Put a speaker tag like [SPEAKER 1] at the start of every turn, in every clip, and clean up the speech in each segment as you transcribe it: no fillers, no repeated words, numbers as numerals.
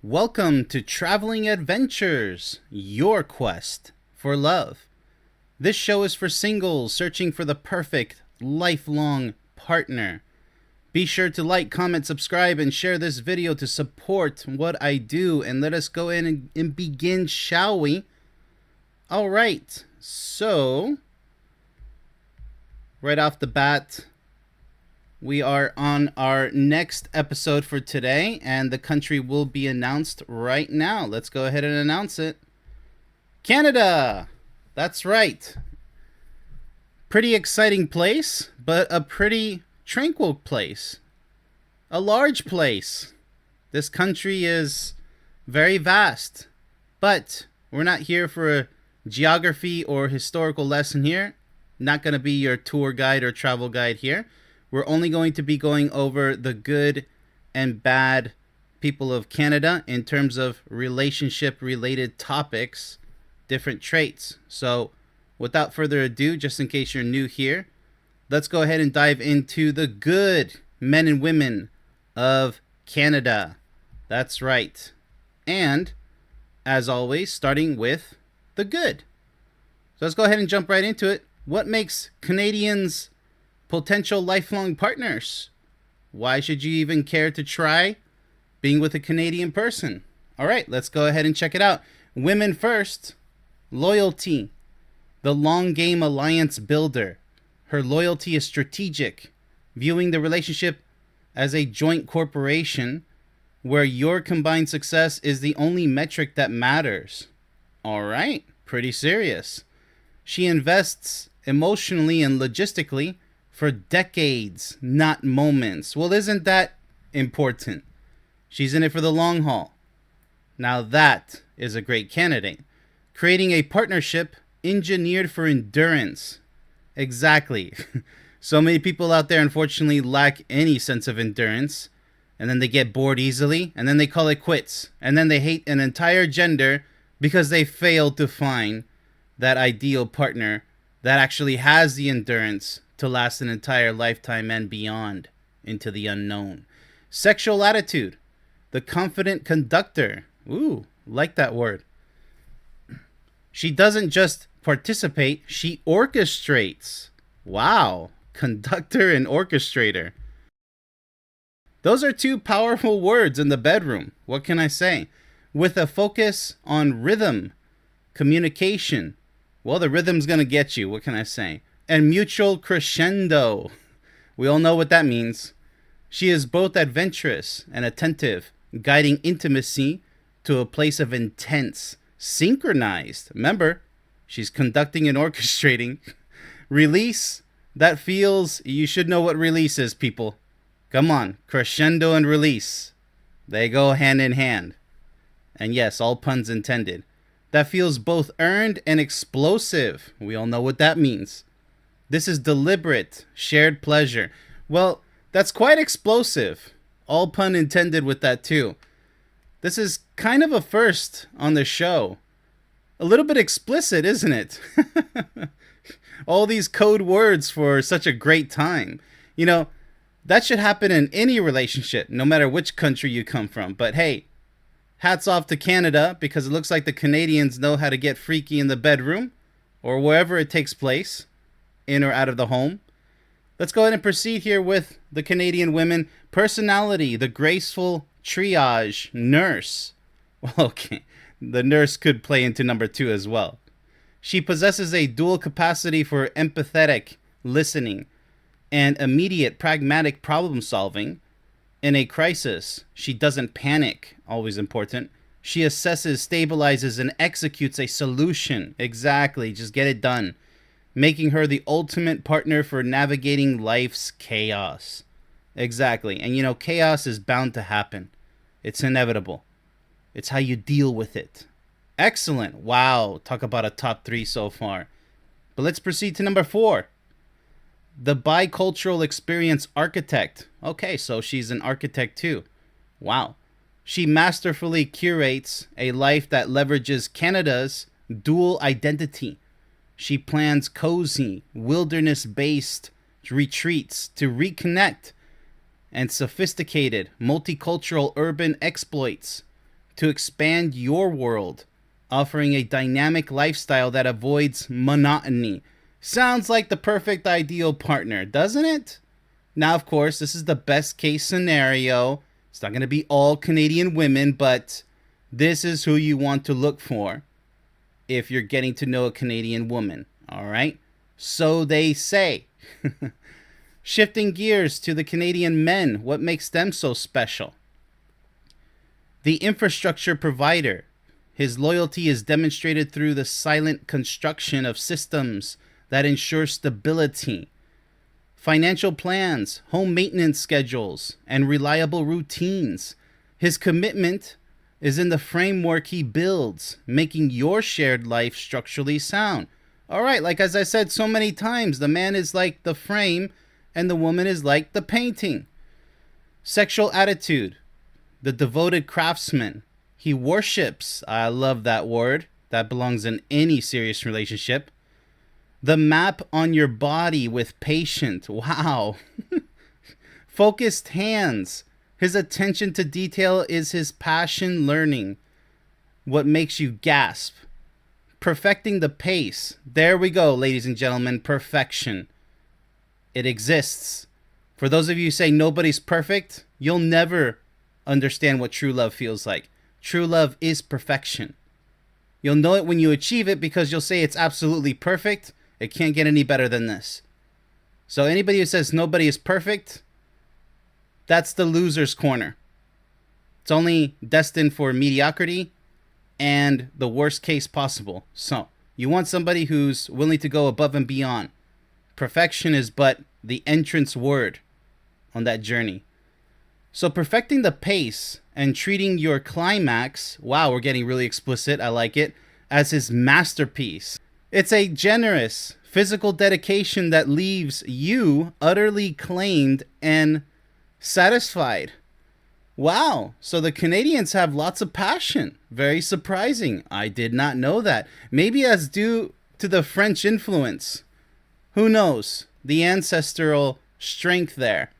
[SPEAKER 1] Welcome to Traveling Adventures, your quest for love. This show is for singles searching for the perfect lifelong partner. Be sure to like, comment, subscribe, and share this video to support what I do. And let us go in and begin, shall we? All right, so right off the bat, we are on our next episode for today, and the country will be announced right now. Let's go ahead and announce it. Canada! That's right. Pretty exciting place, but a pretty tranquil place. A large place. This country is very vast, but we're not here for a geography or historical lesson here. Not going to be your tour guide or travel guide here. We're only going to be going over the good and bad people of Canada in terms of relationship-related topics, different traits. So without further ado, just in case you're new here, let's go ahead and dive into the good men and women of Canada. That's right. And as always, starting with the good. So let's go ahead and jump right into it. What makes Canadians potential lifelong partners? Why should you even care to try being with a Canadian person? All right, let's go ahead and check it out. Women first. Loyalty. The long game alliance builder. Her loyalty is strategic, viewing the relationship as a joint corporation where your combined success is the only metric that matters. All right, pretty serious. She invests emotionally and logistically for decades, not moments. Well, isn't that important? She's in it for the long haul. Now that is a great candidate. Creating a partnership engineered for endurance. Exactly. So many people out there unfortunately lack any sense of endurance, and then they get bored easily, and then they call it quits, and then they hate an entire gender because they failed to find that ideal partner that actually has the endurance to last an entire lifetime and beyond into the unknown. Sexual attitude. The confident conductor. Ooh, like that word. She doesn't just participate, she orchestrates. Wow. Conductor and orchestrator. Those are two powerful words in the bedroom. What can I say? With a focus on rhythm, communication. Well, the rhythm's going to get you. What can I say? And mutual crescendo. We all know what that means. She is both adventurous and attentive, guiding intimacy to a place of intense, synchronized. Remember, she's conducting and orchestrating. Release, that feels, you should know what release is, people. Come on, crescendo and release. They go hand in hand. And yes, all puns intended. That feels both earned and explosive. We all know what that means. This is deliberate, shared pleasure. Well, that's quite explosive. All pun intended with that too. This is kind of a first on the show. A little bit explicit, isn't it? All these code words for such a great time. You know, that should happen in any relationship, no matter which country you come from. But hey, hats off to Canada, because it looks like the Canadians know how to get freaky in the bedroom or wherever it takes place, in or out of the home. Let's go ahead and proceed here with the Canadian women. Personality, the graceful triage nurse. Well, okay, the nurse could play into number 2 as well. She possesses a dual capacity for empathetic listening and immediate pragmatic problem solving. In a crisis, she doesn't panic, always important. She assesses, stabilizes, and executes a solution. Exactly, just get it done. Making her the ultimate partner for navigating life's chaos. Exactly. And you know, chaos is bound to happen. It's inevitable. It's how you deal with it. Excellent. Wow. Talk about a top 3 so far. But let's proceed to number 4. The bicultural experience architect. Okay, so she's an architect too. Wow. She masterfully curates a life that leverages Canada's dual identity. She plans cozy, wilderness-based retreats to reconnect and sophisticated, multicultural urban exploits to expand your world, offering a dynamic lifestyle that avoids monotony. Sounds like the perfect ideal partner, doesn't it? Now, of course, this is the best case scenario. It's not going to be all Canadian women, but this is who you want to look for if you're getting to know a Canadian woman. All right? So they say. Shifting gears to the Canadian men, what makes them so special? The infrastructure provider. His loyalty is demonstrated through the silent construction of systems that ensure stability. Financial plans, home maintenance schedules, and reliable routines. His commitment is in the framework he builds, making your shared life structurally sound. All right, like as I said so many times, the man is like the frame and the woman is like the painting. Sexual attitude, the devoted craftsman. He worships, I love that word, that belongs in any serious relationship. The map on your body with patient. Wow. Focused hands. His attention to detail is his passion learning. What makes you gasp. Perfecting the pace. There we go, ladies and gentlemen. Perfection. It exists. For those of you who say nobody's perfect, you'll never understand what true love feels like. True love is perfection. You'll know it when you achieve it because you'll say it's absolutely perfect. It can't get any better than this. So anybody who says nobody is perfect, that's the loser's corner. It's only destined for mediocrity and the worst case possible. So you want somebody who's willing to go above and beyond. Perfection is but the entrance word on that journey. So perfecting the pace and treating your climax, wow, we're getting really explicit, I like it, as his masterpiece. It's a generous physical dedication that leaves you utterly claimed and satisfied. Wow, so the Canadians have lots of passion. Very surprising. I did not know that. Maybe as due to the French influence. Who knows? The ancestral strength there.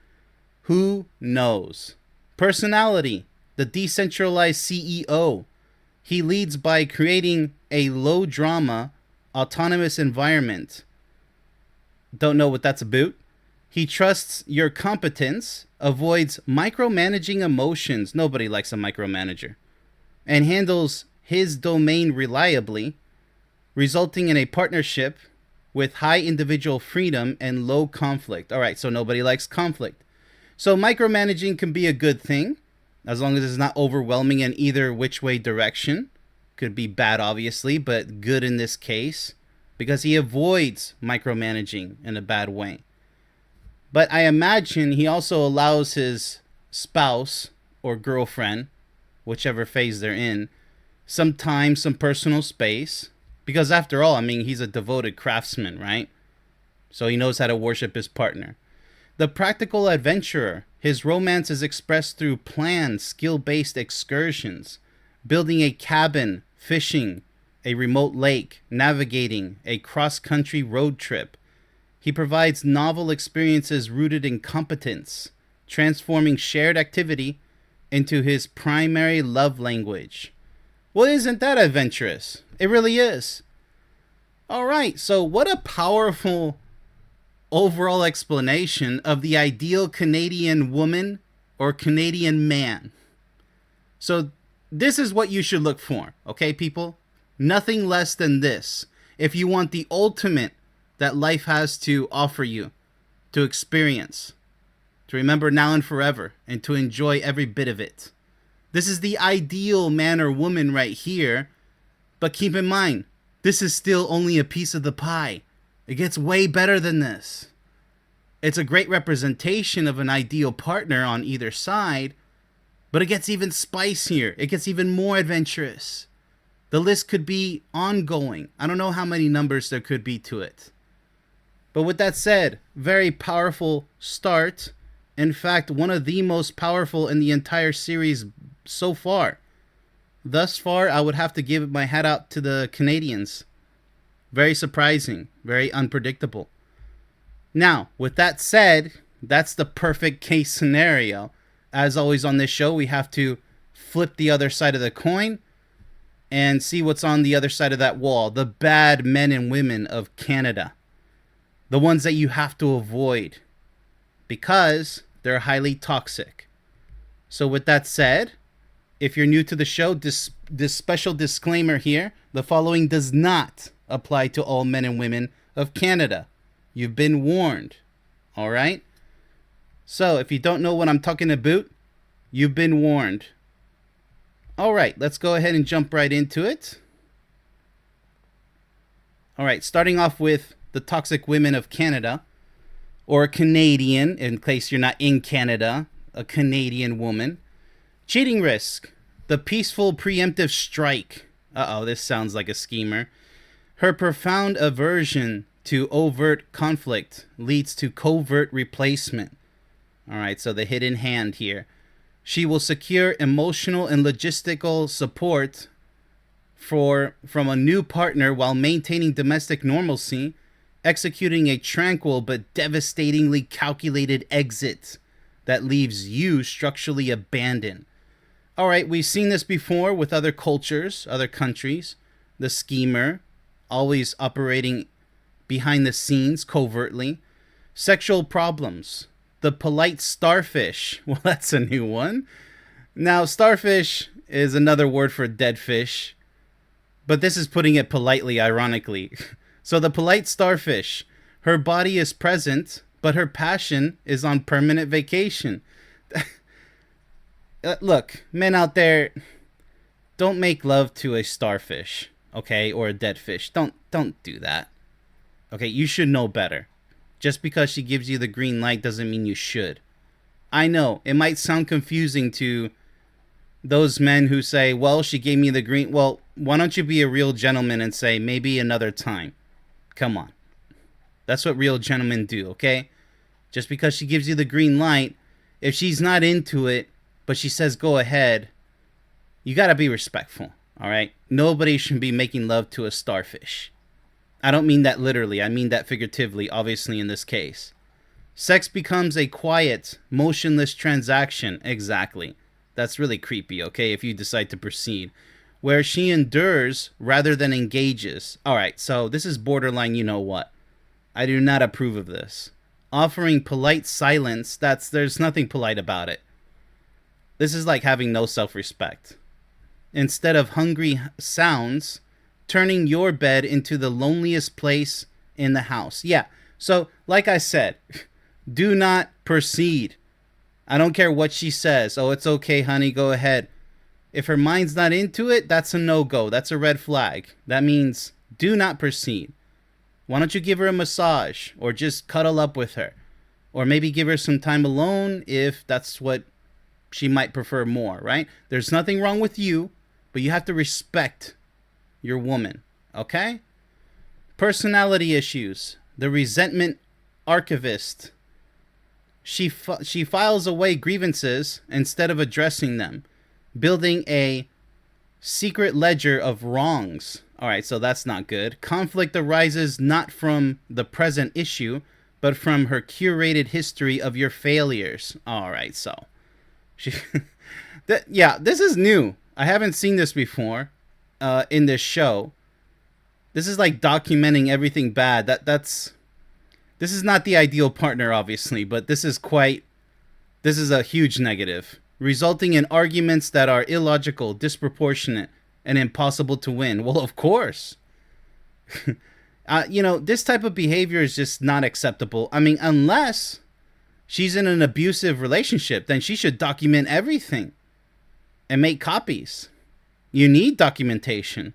[SPEAKER 1] Who knows? Personality, the decentralized CEO. He leads by creating a low drama, autonomous environment. Don't know what that's about. He trusts your competence, avoids micromanaging emotions. Nobody likes a micromanager. And handles his domain reliably, resulting in a partnership with high individual freedom and low conflict. All right, so nobody likes conflict. So micromanaging can be a good thing, as long as it's not overwhelming in either which way direction. Could be bad, obviously, but good in this case, because he avoids micromanaging in a bad way. But I imagine he also allows his spouse or girlfriend, whichever phase they're in, some time, some personal space. Because after all, I mean, he's a devoted craftsman, right? So he knows how to worship his partner. The practical adventurer, his romance is expressed through planned, skill-based excursions, building a cabin, fishing, a remote lake, navigating, a cross-country road trip. He provides novel experiences rooted in competence, transforming shared activity into his primary love language. Well, isn't that adventurous? It really is. All right, so what a powerful overall explanation of the ideal Canadian woman or Canadian man. So this is what you should look for, okay, people? Nothing less than this. If you want the ultimate that life has to offer you, to experience, to remember now and forever, and to enjoy every bit of it. This is the ideal man or woman right here. But keep in mind, this is still only a piece of the pie. It gets way better than this. It's a great representation of an ideal partner on either side, but it gets even spicier. It gets even more adventurous. The list could be ongoing. I don't know how many numbers there could be to it. But with that said, very powerful start. In fact, one of the most powerful in the entire series so far. Thus far, I would have to give my hat out to the Canadians. Very surprising, very unpredictable. Now, with that said, that's the perfect case scenario. As always on this show, we have to flip the other side of the coin and see what's on the other side of that wall. The bad men and women of Canada. The ones that you have to avoid because they're highly toxic. So with that said, if you're new to the show, this special disclaimer here, the following does not apply to all men and women of Canada. You've been warned. All right? So if you don't know what I'm talking about, you've been warned. All right, let's go ahead and jump right into it. All right, starting off with the toxic women of Canada, or Canadian, in case you're not in Canada, a Canadian woman. Cheating risk, the peaceful preemptive strike. Uh-oh, this sounds like a schemer. Her profound aversion to overt conflict leads to covert replacement. All right, so the hidden hand here. She will secure emotional and logistical support from a new partner while maintaining domestic normalcy, executing a tranquil but devastatingly calculated exit that leaves you structurally abandoned. All right, we've seen this before with other cultures, other countries. The schemer, always operating behind the scenes covertly. Sexual problems. The polite starfish. Well, that's a new one. Now, starfish is another word for dead fish, but this is putting it politely, ironically. So the polite starfish, her body is present, but her passion is on permanent vacation. Look, men out there, don't make love to a starfish, okay, or a dead fish. Don't do that. Okay, you should know better. Just because she gives you the green light doesn't mean you should. I know, it might sound confusing to those men who say, well, she gave me the green... Well, why don't you be a real gentleman and say, maybe another time? Come on. That's what real gentlemen do, okay? Just because she gives you the green light, if she's not into it, but she says go ahead, you gotta be respectful, all right? Nobody should be making love to a starfish. I don't mean that literally. I mean that figuratively, obviously, in this case. Sex becomes a quiet, motionless transaction. Exactly. That's really creepy, okay, if you decide to proceed. Where she endures rather than engages. All right, so this is borderline you know what. I do not approve of this. Offering polite silence, there's nothing polite about it. This is like having no self-respect. Instead of hungry sounds, turning your bed into the loneliest place in the house. Yeah, so like I said, do not proceed. I don't care what she says. Oh, it's okay, honey, go ahead. If her mind's not into it, that's a no-go. That's a red flag. That means do not proceed. Why don't you give her a massage or just cuddle up with her? Or maybe give her some time alone if that's what she might prefer more, right? There's nothing wrong with you, but you have to respect your woman, okay? Personality issues. The resentment archivist. She files away grievances instead of addressing them, building a secret ledger of wrongs. All right, so that's not good. Conflict arises not from the present issue, but from her curated history of your failures. All right, so this is new. I haven't seen this before in this show. This is like documenting everything bad. This is not the ideal partner, obviously, but this is a huge negative, resulting in arguments that are illogical, disproportionate, and impossible to win. Well, of course. This type of behavior is just not acceptable. I mean, unless she's in an abusive relationship, then she should document everything and make copies. You need documentation.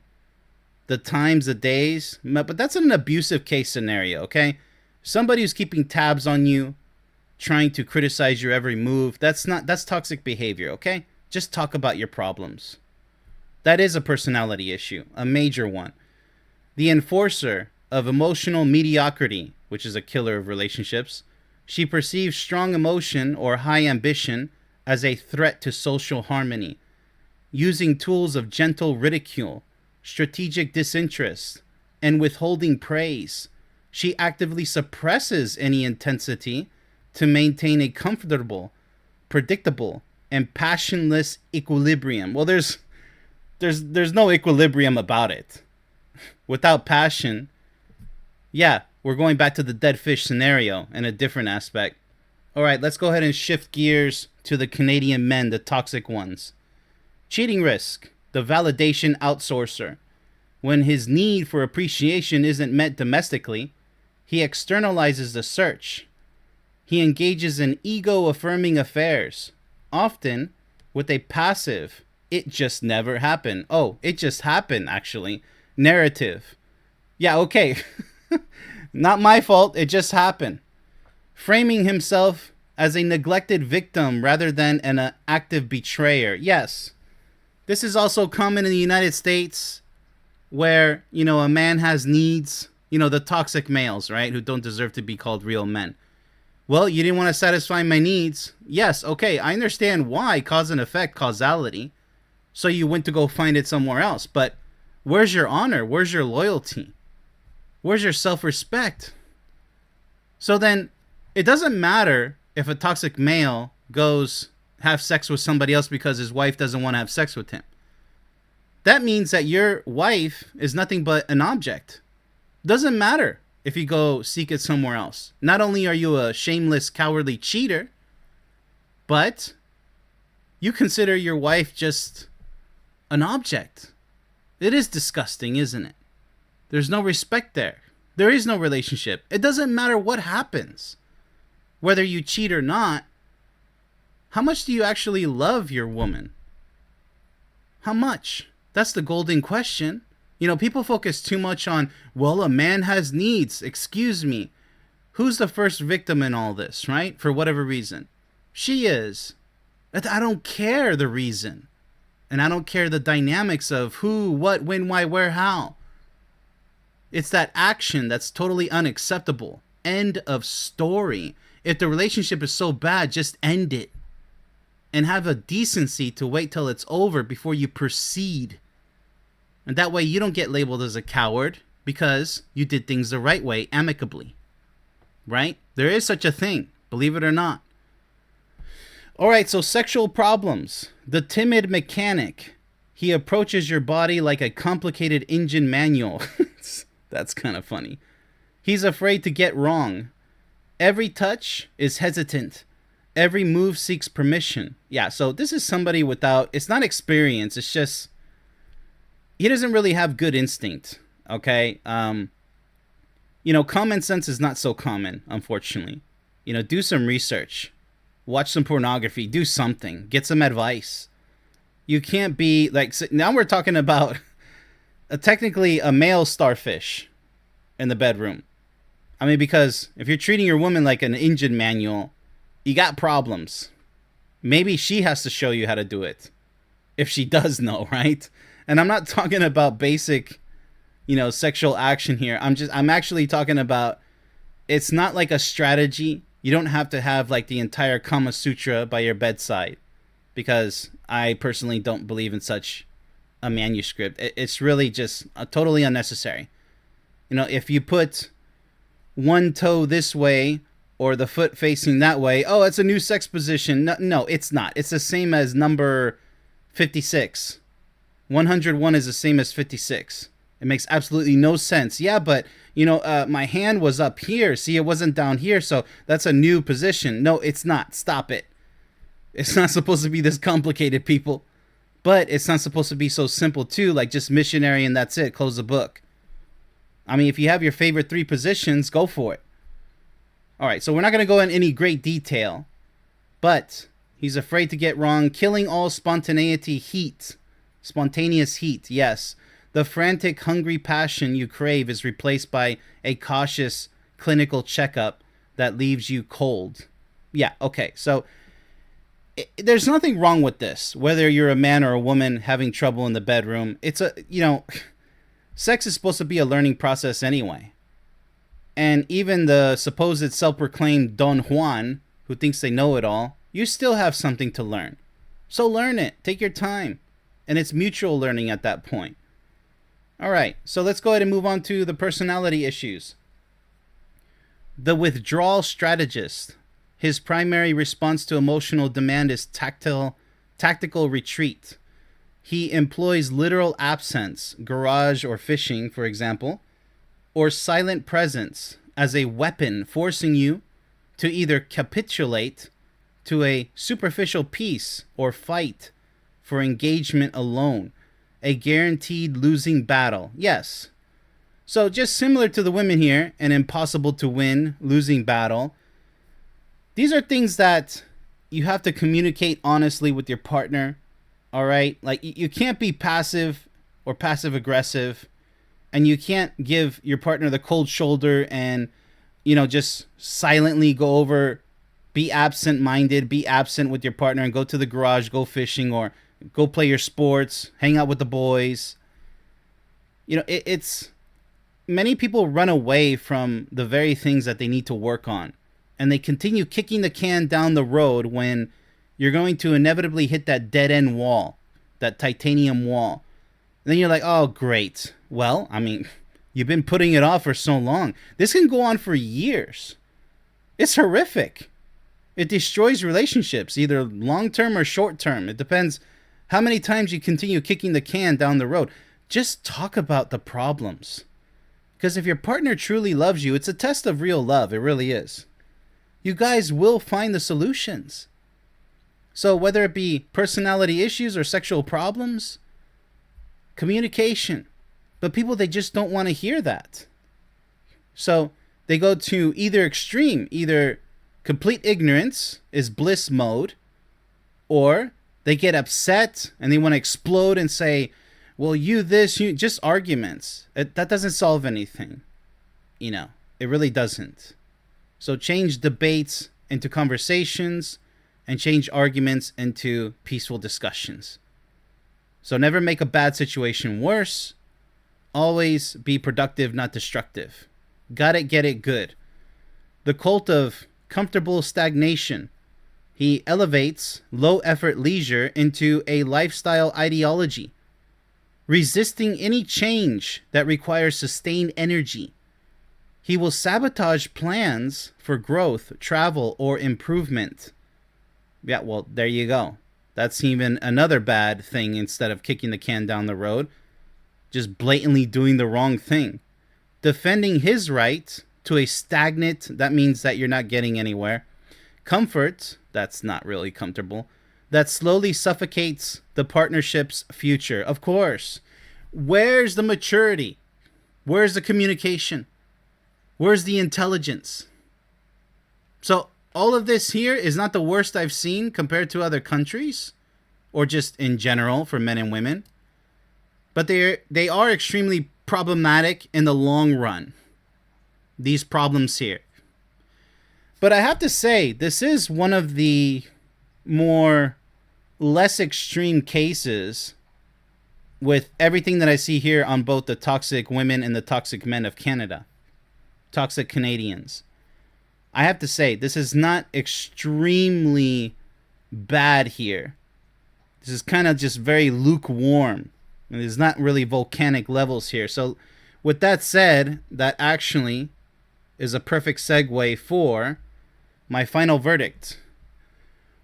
[SPEAKER 1] The times, the days, but that's an abusive case scenario, okay? Somebody who's keeping tabs on you, trying to criticize your every move, that's toxic behavior, okay? Just talk about your problems. That is a personality issue, a major one. The enforcer of emotional mediocrity, which is a killer of relationships. She perceives strong emotion or high ambition as a threat to social harmony, using tools of gentle ridicule, strategic disinterest, and withholding praise. She actively suppresses any intensity to maintain a comfortable, predictable, and passionless equilibrium. Well, there's no equilibrium about it. Without passion, yeah, we're going back to the dead fish scenario in a different aspect. All right, let's go ahead and shift gears to the Canadian men, the toxic ones. Cheating risk, the validation outsourcer. When his need for appreciation isn't met domestically, he externalizes the search. He engages in ego-affirming affairs, often with a passive, it just never happened. Oh, it just happened, actually. Narrative. Yeah, okay. Not my fault, it just happened. Framing himself as a neglected victim rather than an active betrayer. Yes. This is also common in the United States where, a man has needs, the toxic males, right, who don't deserve to be called real men. Well, you didn't want to satisfy my needs. Yes, okay, I understand why, cause and effect, causality. So you went to go find it somewhere else. But where's your honor? Where's your loyalty? Where's your self-respect? So then, it doesn't matter if a toxic male goes have sex with somebody else because his wife doesn't want to have sex with him. That means that your wife is nothing but an object. Doesn't matter if you go seek it somewhere else. Not only are you a shameless, cowardly cheater, but you consider your wife just an object. It is disgusting, isn't it? There's no respect there. There is no relationship. It doesn't matter what happens. Whether you cheat or not, how much do you actually love your woman? How much? That's the golden question. People focus too much on, well, a man has needs. Excuse me. Who's the first victim in all this, right? For whatever reason. She is. I don't care the reason. And I don't care the dynamics of who, what, when, why, where, how. It's that action that's totally unacceptable. End of story. If the relationship is so bad, just end it. And have a decency to wait till it's over before you proceed. And that way you don't get labeled as a coward because you did things the right way, amicably. Right? There is such a thing, believe it or not. All right, so sexual problems. The timid mechanic. He approaches your body like a complicated engine manual. That's kind of funny. He's afraid to get wrong. Every touch is hesitant. Every move seeks permission. Yeah, so this is somebody without, it's not experience, it's just, he doesn't really have good instinct, okay? Common sense is not so common, unfortunately. Do some research. Watch some pornography. Do something. Get some advice. You can't be, now we're talking about technically a male starfish in the bedroom. I mean, because if you're treating your woman like an engine manual, you got problems. Maybe she has to show you how to do it. If she does know, right? And I'm not talking about basic, sexual action here. I'm actually talking about, it's not like a strategy. You don't have to have the entire Kama Sutra by your bedside. Because I personally don't believe in such a manuscript. It's really just totally unnecessary. If you put one toe this way, or the foot facing that way, oh, it's a new sex position. No, it's not. It's the same as number 56. 101 is the same as 56. It makes absolutely no sense. Yeah, but, my hand was up here. See, it wasn't down here, so that's a new position. No, it's not. Stop it. It's not supposed to be this complicated, people. But it's not supposed to be so simple, too, like just missionary and that's it. Close the book. I mean, if you have your favorite 3 positions, go for it. All right, so we're not going to go in any great detail, but he's afraid to get wrong, killing all spontaneous heat, yes. The frantic, hungry passion you crave is replaced by a cautious clinical checkup that leaves you cold. Yeah, okay, so there's nothing wrong with this, whether you're a man or a woman having trouble in the bedroom. It's sex is supposed to be a learning process anyway. And even the supposed self-proclaimed Don Juan, who thinks they know it all, you still have something to learn. So learn it. Take your time. And it's mutual learning at that point. All right, so let's go ahead and move on to the personality issues. The withdrawal strategist. His primary response to emotional demand is tactical retreat. He employs literal absence, garage or fishing, for example, or silent presence as a weapon, forcing you to either capitulate to a superficial peace or fight for engagement alone, a guaranteed losing battle. Yes. So just similar to the women here, an impossible to win, losing battle. These are things that you have to communicate honestly with your partner. All right? Like, you can't be passive or passive aggressive, and you can't give your partner the cold shoulder and, just silently go over, be absent-minded, be absent with your partner and go to the garage, go fishing, or go play your sports, hang out with the boys. It's many people run away from the very things that they need to work on, and they continue kicking the can down the road when you're going to inevitably hit that dead-end wall, that titanium wall. And then you're like, oh, great. Well, you've been putting it off for so long. This can go on for years. It's horrific. It destroys relationships, either long-term or short-term. It depends how many times you continue kicking the can down the road. Just talk about the problems. Because if your partner truly loves you, it's a test of real love. It really is. You guys will find the solutions. So whether it be personality issues or sexual problems, communication. But people, they just don't want to hear that. So they go to either extreme, either complete ignorance is bliss mode, or they get upset and they want to explode and say, well, you just arguments. That doesn't solve anything. It really doesn't. So change debates into conversations and change arguments into peaceful discussions. So never make a bad situation worse. Always be productive, not destructive. Got it, get it, good. The cult of comfortable stagnation. He elevates low-effort leisure into a lifestyle ideology, resisting any change that requires sustained energy. He will sabotage plans for growth, travel, or improvement. Yeah, well, there you go. That's even another bad thing instead of kicking the can down the road. Just blatantly doing the wrong thing. Defending his right to a stagnant, that means that you're not getting anywhere. Comfort, that's not really comfortable. That slowly suffocates the partnership's future. Of course. Where's the maturity? Where's the communication? Where's the intelligence? So all of this here is not the worst I've seen compared to other countries, or just in general for men and women. But they are extremely problematic in the long run. These problems here. But I have to say, this is one of the less extreme cases with everything that I see here on both the toxic women and the toxic men of Canada. Toxic Canadians. I have to say, this is not extremely bad here. This is kind of just very lukewarm. And there's not really volcanic levels here. So with that said, that actually is a perfect segue for my final verdict.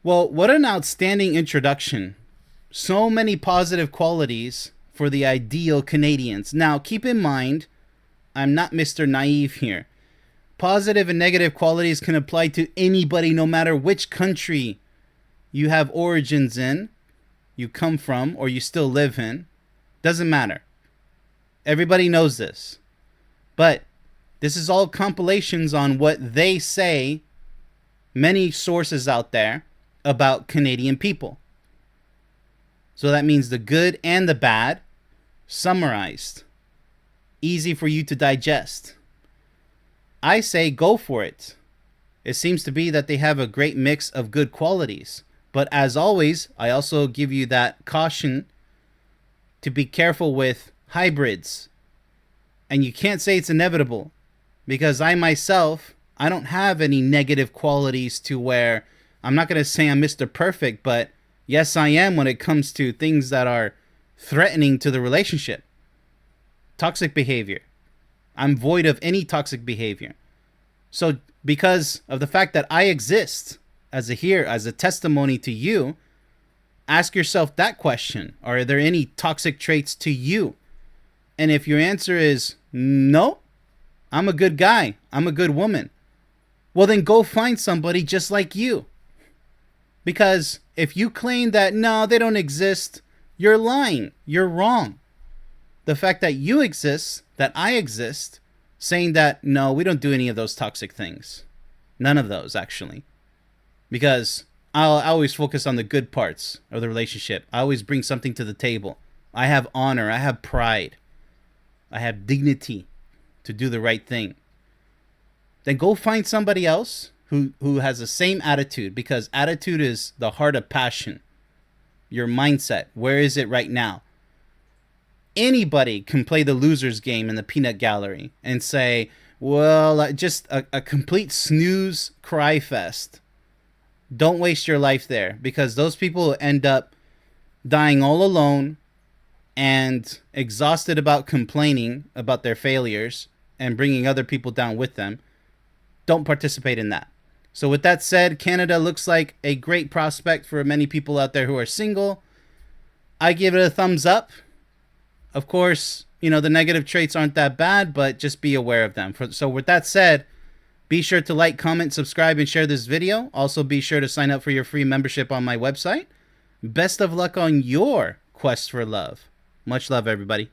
[SPEAKER 1] Well, what an outstanding introduction. So many positive qualities for the ideal Canadians. Now, keep in mind, I'm not Mr. Naive here. Positive and negative qualities can apply to anybody, no matter which country you have origins in, you come from, or you still live in. Doesn't matter. Everybody knows this. But this is all compilations on what they say, many sources out there, about Canadian people. So that means the good and the bad, summarized. Easy for you to digest. I say go for it. It seems to be that they have a great mix of good qualities. But as always, I also give you that caution to be careful with hybrids. And you can't say it's inevitable, because I myself, I don't have any negative qualities to where I'm not going to say I'm Mr. Perfect, but yes, I am when it comes to things that are threatening to the relationship. Toxic behavior. I'm void of any toxic behavior. So because of the fact that I exist as a testimony to you, ask yourself that question. Are there any toxic traits to you? And if your answer is no, I'm a good guy, I'm a good woman, well then go find somebody just like you. Because if you claim that no, they don't exist, you're lying. You're wrong. The fact that you exist, that I exist, saying that no, we don't do any of those toxic things. None of those, actually. Because I always focus on the good parts of the relationship. I always bring something to the table. I have honor. I have pride. I have dignity to do the right thing. Then go find somebody else who has the same attitude, because attitude is the heart of passion. Your mindset. Where is it right now? Anybody can play the loser's game in the peanut gallery and say, well, just a complete snooze cry fest. Don't waste your life there, because those people end up dying all alone and exhausted about complaining about their failures and bringing other people down with them. Don't participate in that. So with that said, Canada looks like a great prospect for many people out there who are single. I give it a thumbs up. Of course, the negative traits aren't that bad, but just be aware of them. So with that said, be sure to like, comment, subscribe, and share this video. Also, be sure to sign up for your free membership on my website. Best of luck on your quest for love. Much love, everybody.